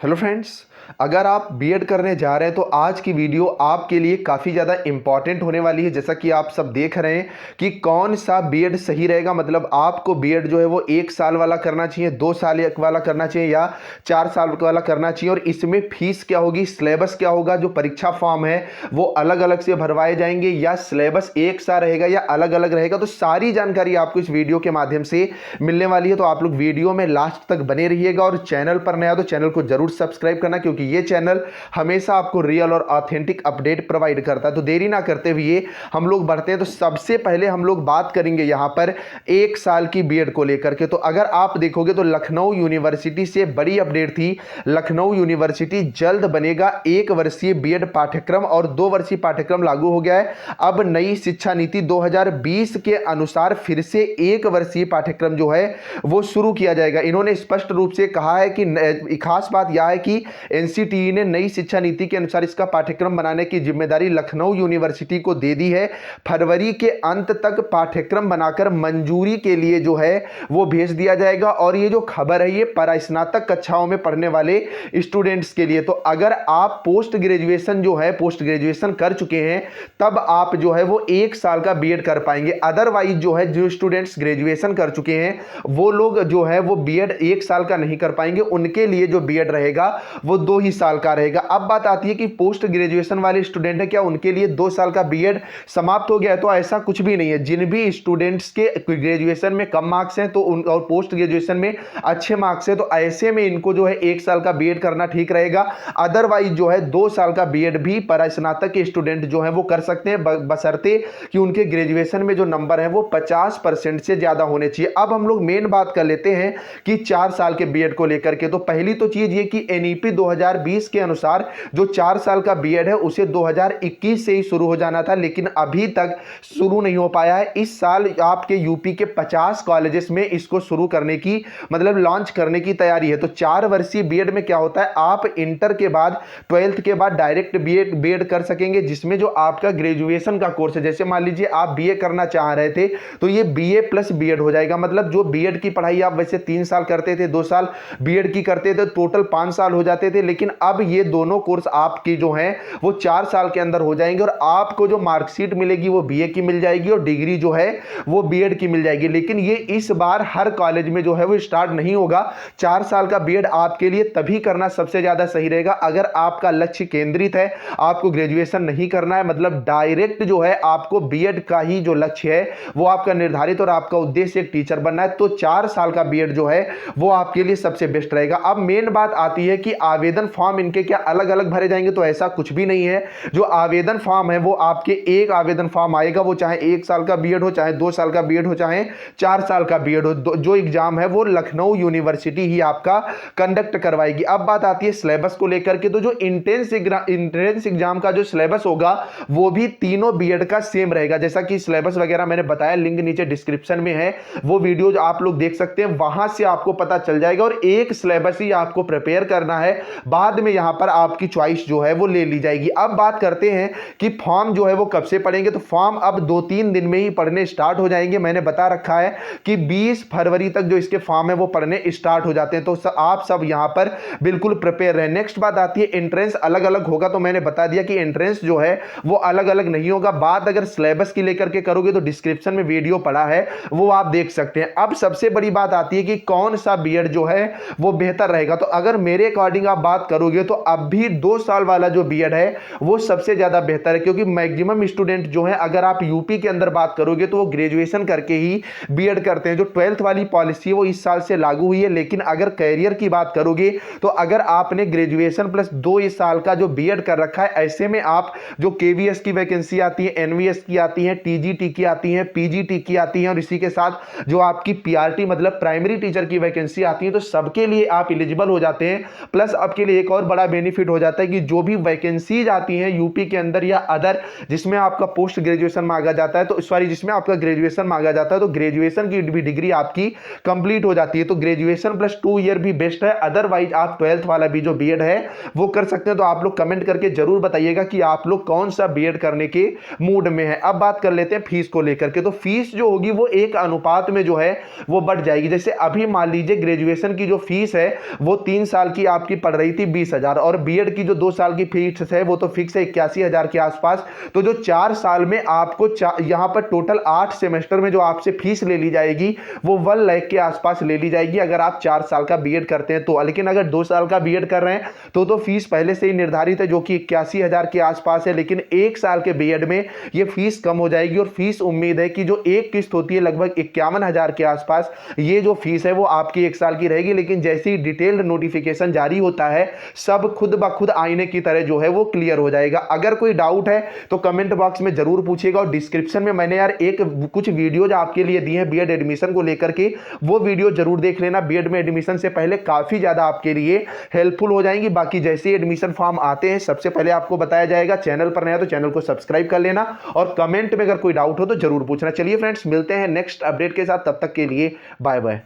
Hello friends, अगर आप BEd करने जा रहे हैं तो आज की वीडियो आपके लिए काफ़ी ज़्यादा इंपॉर्टेंट होने वाली है। जैसा कि आप सब देख रहे हैं कि कौन सा बीएड सही रहेगा, मतलब आपको बीएड जो है वो 1 साल वाला करना चाहिए, 2 साल वाला करना चाहिए या 4 साल वाला करना चाहिए, और इसमें फीस क्या होगी, सिलेबस क्या होगा, जो परीक्षा फॉर्म है वो अलग अलग से भरवाए जाएंगे या सिलेबस एक सा रहेगा या अलग अलग रहेगा। तो सारी जानकारी आपको इस वीडियो के माध्यम से मिलने वाली है। तो आप लोग वीडियो में लास्ट तक बने रहिएगा, और चैनल पर नया तो चैनल को जरूर सब्सक्राइब करना, क्योंकि ये चैनल हमेशा आपको रियल और ऑथेंटिक अपडेट प्रोवाइड करता है। तो देरी ना करते हुए हम लोग बढ़ते हैं। तो सबसे पहले हम लोग बात करेंगे यहां पर 1 साल की बीएड को लेकर के। तो अगर आप देखोगे तो लखनऊ यूनिवर्सिटी से बड़ी अपडेट थी। लखनऊ यूनिवर्सिटी जल्द बनेगा 1 वर्षीय बीएड पाठ्यक्रम और 2 वर्षीय पाठ्यक्रम लागू हो गया है। अब नई शिक्षा नीति 2020 के अनुसार फिर से 1 वर्षीय पाठ्यक्रम जो है वो शुरू किया जाएगा। इन्होंने स्पष्ट रूप से कहा है कि खास बात यह है कि एनसीटीई ने नई शिक्षा नीति के अनुसार इसका पाठ्यक्रम बनाने की जिम्मेदारी लखनऊ यूनिवर्सिटी को दे दी है। फरवरी के अंत तक पाठ्यक्रम बनाकर मंजूरी के लिए जो है वो भेज दिया जाएगा। और ये जो खबर है ये परास्नातक कक्षाओं में पढ़ने वाले स्टूडेंट्स के लिए। तो अगर आप पोस्ट ग्रेजुएशन जो है पोस्ट ग्रेजुएशन कर चुके हैं तब आप जो है वो 1 साल का बीएड कर पाएंगे। अदरवाइज जो है जो स्टूडेंट्स ग्रेजुएशन कर चुके हैं वो लोग जो है वो बीएड 1 साल का नहीं कर पाएंगे। उनके लिए जो बीएड रहेगा वो 2 ही साल का रहेगा। अब बात आती है कि पोस्ट ग्रेजुएशन वाले स्टूडेंट है, क्या उनके लिए 2 साल का बीएड समाप्त हो गया है? तो ऐसा कुछ भी नहीं है। जिन भी स्टूडेंट्स के ग्रेजुएशन में कम मार्क्स हैं तो उन और पोस्ट ग्रेजुएशन में अच्छे मार्क्स हैं तो ऐसे में इनको जो है 1 साल का बीएड करना ठीक रहेगा। अदरवाइज जो है 2 साल का बीएड भी परास्नातक के स्टूडेंट जो है वो कर सकते हैं, बशर्ते कि उनके ग्रेजुएशन में जो नंबर है वो 50% से ज्यादा होने चाहिए। अब हम लोग मेन बात कर लेते हैं कि 4 साल के बीएड को लेकर के। तो पहली तो चीज ये कि एनईपी 2020 के अनुसार जो 4 साल का बीएड है उसे 2021 से ही शुरू हो जाना था, लेकिन अभी तक शुरू नहीं हो पाया है। इस साल आपके यूपी के 50 कॉलेजेस में इसको शुरू करने की मतलब लॉन्च करने की तैयारी है। तो 4 वर्षीय बीएड में क्या होता है, आप इंटर के बाद 12th के बाद डायरेक्ट बीएड कर सकेंगे, जिसमें जो आपका ग्रेजुएशन का कोर्स है, जैसे मान लीजिए आप बीए करना चाह रहे थे तो ये बीए प्लस बीएड हो जाएगा। मतलब जो बीएड की पढ़ाई आप वैसे 3 साल करते थे, 2 साल बीएड की करते थे, टोटल 5 साल हो जाते थे, लेकिन अब ये दोनों कोर्स आपकी जो हैं वो 4 साल के अंदर हो जाएंगे। और आपको जो मार्कशीट मिलेगी वो बीए की मिल जाएगी और डिग्री जो है वो बीएड की मिल जाएगी। लेकिन ये इस बार हर कॉलेज में जो है वो स्टार्ट नहीं होगा। 4 साल का बीएड आपके लिए तभी करना सबसे ज्यादा सही रहेगा अगर आपका लक्ष्य केंद्रित है, आपको ग्रेजुएशन नहीं करना है, मतलब डायरेक्ट जो है आपको बीएड का ही जो लक्ष्य है वो आपका निर्धारित और आपका उद्देश्य एक टीचर बनना है, तो 4 साल का बीएड जो है वो आपके लिए सबसे बेस्ट रहेगा। अब मेन बात आती है कि आवेदन फॉर्म इनके क्या अलग अलग भरे जाएंगे? तो ऐसा कुछ भी नहीं है। जो आवेदन फॉर्म है वो आपके एक आवेदन फॉर्म आएगा, वो चाहे 1 साल का बीएड हो, चाहे 2 साल का बीएड हो, चाहे 4 साल का बीएड हो। जो एग्जाम है वो लखनऊ यूनिवर्सिटी ही आपका कंडक्ट करवाएगी। अब बात आती है सिलेबस को लेकर के। तो जो इंट्रेंस एग्जाम का जो सिलेबस होगा वो भी तीनों बीएड का सेम रहेगा। जैसा कि सिलेबस वगैरह मैंने बताया, लिंक नीचे डिस्क्रिप्शन में है, वो वीडियो आप लोग देख सकते हैं, वहां से आपको पता चल जाएगा। और एक सिलेबस ही आपको प्रिपेयर करना है, बाद में यहां पर आपकी चॉइस जो है वो ले ली जाएगी। अब बात करते हैं कि फॉर्म जो है वो कब से पढ़ेंगे। तो फॉर्म अब 2-3 दिन में ही पढ़ने स्टार्ट हो जाएंगे। मैंने बता रखा है कि 20 फरवरी तक जो इसके फॉर्म है वो पढ़ने स्टार्ट हो जाते हैं। तो आप सब यहां पर बिल्कुल प्रिपेयर रहें। नेक्स्ट बात आती है एंट्रेंस अलग अलग होगा। तो मैंने बता दिया कि एंट्रेंस जो है वो अलग अलग नहीं होगा। बात अगर सिलेबस की लेकर के करोगे तो डिस्क्रिप्शन में वीडियो पड़ा है, वो आप देख सकते हैं। अब सबसे बड़ी बात आती है कि कौन सा बीएड जो है वो बेहतर रहेगा। तो अगर मेरे अकॉर्डिंग आप बात करोगे तो अब भी 2 साल वाला जो बीएड है वो सबसे ज्यादा बेहतर है, क्योंकि मैक्सिमम स्टूडेंट जो है, अगर आप यूपी के अंदर बात करोगे तो वो ग्रेजुएशन करके ही बीएड करते हैं। जो 12th वाली पॉलिसी है वो इस साल से लागू हुई है। लेकिन अगर कैरियर की बात करोगे तो अगर आपने ग्रेजुएशन प्लस 2 साल का जो बीएड कर रखा है, ऐसे में आप जो केवीएस की वैकेंसी आती है, एनवीएस की आती है, टीजीटी की आती है, पीजीटी की आती है, और इसी के साथ जो आपकी पीआरटी मतलब प्राइमरी टीचर की वैकेंसी आती है, तो सबके लिए आप एलिजिबल हो जाते हैं। प्लस आपके लिए एक और बड़ा बेनिफिट हो जाता है कि जो भी वैकेंसीज आती हैं यूपी के अंदर या अदर जिसमें आपका पोस्ट ग्रेजुएशन मांगा जाता है, तो सॉरी जिसमें आपका ग्रेजुएशन मांगा जाता है, तो ग्रेजुएशन की भी डिग्री आपकी कंप्लीट हो जाती है। तो ग्रेजुएशन प्लस 2 ईयर भी बेस्ट है। अदरवाइज आप 12th वाला भी जो बीएड है वो कर सकते हैं। तो आप लोग कमेंट करके जरूर बताइएगा कि आप लोग कौन सा बीएड करने के मूड में है। अब बात कर लेते हैं फीस को लेकर के। तो फीस जो होगी वो एक अनुपात में जो है वो बढ़ जाएगी। जैसे अभी मान लीजिए ग्रेजुएशन की जो फीस है वो 3 साल की आपकी पड़ रही रही थी 20,000 और बीएड की जो 2 साल की फीस है वो तो फिक्स है 81,000 के आसपास। तो जो 4 साल में आपको यहां पर टोटल 8 सेमेस्टर में जो आपसे फीस ले ली जाएगी वो 1 लाख के आसपास ले ली जाएगी अगर आप 4 साल का बीएड करते हैं तो। लेकिन अगर 2 साल का बीएड कर रहे हैं तो फीस पहले से ही निर्धारित है जो कि 81,000 के आसपास है। लेकिन 1 साल के बीएड में ये फीस कम हो जाएगी और फीस उम्मीद है कि जो एक किस्त होती है लगभग 51,000 के आसपास, ये जो फीस है वो आपकी 1 साल की रहेगी। लेकिन जैसे ही डिटेल्ड नोटिफिकेशन जारी होता है सब खुद ब खुद आईने की तरह जो है वो क्लियर हो जाएगा। अगर कोई डाउट है तो कमेंट बॉक्स में जरूर पूछिएगा और डिस्क्रिप्शन में मैंने यार कुछ वीडियोज आपके लिए दी हैं बीएड एडमिशन को लेकर के, वो वीडियो जरूर देख लेना। बीएड में एडमिशन से पहले काफी ज्यादा आपके लिए हेल्पफुल हो जाएंगी। बाकी जैसे ही एडमिशन फॉर्म आते हैं सबसे पहले आपको बताया जाएगा। चैनल पर नया तो चैनल को सब्सक्राइब कर लेना और कमेंट में अगर कोई डाउट हो तो जरूर पूछना। चलिए फ्रेंड्स, मिलते हैं नेक्स्ट अपडेट के साथ, तब तक के लिए बाय बाय।